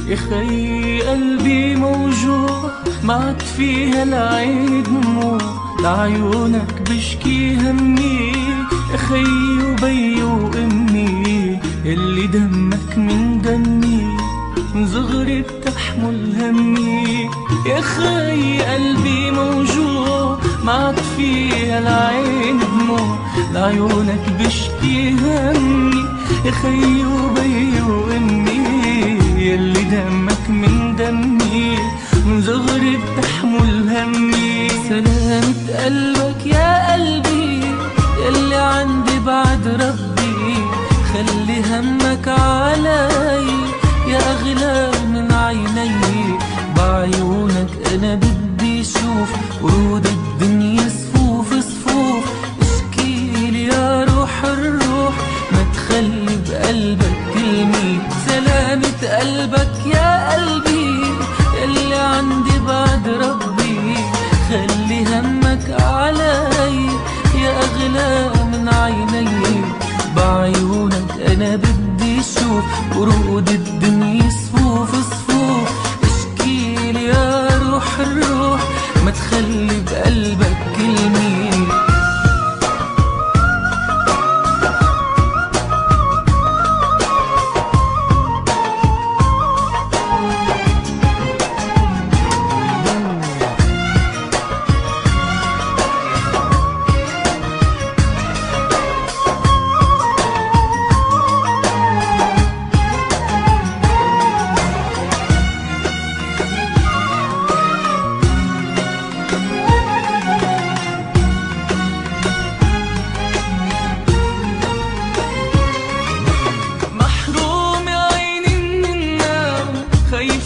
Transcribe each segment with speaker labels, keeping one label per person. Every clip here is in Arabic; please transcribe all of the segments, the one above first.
Speaker 1: يا خي قلبي موجوع معك فيها العين دموع، لعيونك بشكي همي يا خي وبي وامي، يلي دمك من دمي من صغري بتحمل همي. يا خي قلبي موجوع معك فيها العين دموع، لعيونك بشكي همي يا خي وبي وامي، يلي دمك من دمي من صغري بتحمل همي. سلامة قلبك يا قلبي يلي عندي بعد ربي، خلي همك علي يا أغلى من عيني، بعيونك أنا بدي شوف ورود الدنيا صفوف صفوف. اشكيلي يا روح الروح ما تخلي بقلبك كلمة. سلامة قلبك يا قلبي يلي عندي بعد ربي، خلي همك علي يا أغلى من عيني، بعيونك أنا بدي شوف ورود الدنيا صفوف صفوف. اشكيلي يا روح الروح ما تخلي بقلبك كلمة.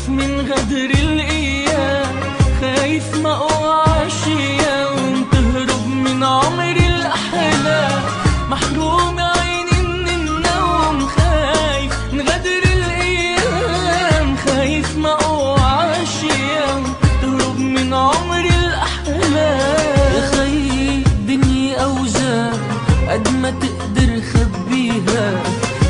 Speaker 1: من غدر الأيام خايف ما أوعاش يوم تهرب من عمري الأحلام، محروم عيني من النوم خايف من غدر الأيام، خايف ما أوعاش يوم تهرب من عمري الأحلام. يا خي الدنيا أوجاع قد ما تقدر خبيها،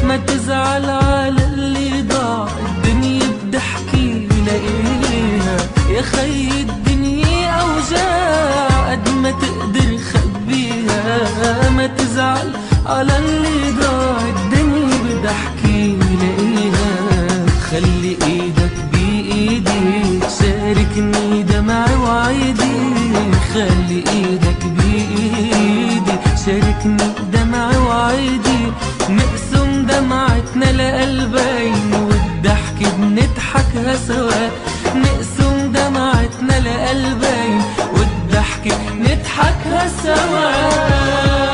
Speaker 1: ما تزعل على اللي ضاع الدنيا بضحكي لاقيها. يا خي الدنيا أوجاع قد ما تقدر خبيها، ما تزعل على اللي ضاع الدنيا بضحكي لاقيها. خلي ايدك بإيدي شاركني دمعي وعيدي، خلي ايدك بإيدي شاركني دمعي وعيدي، نقسم دمعتنا لقلبين والضحك بنضحكها سوا، نقسم دمعتنا لقلبين والضحك نضحكها سوا.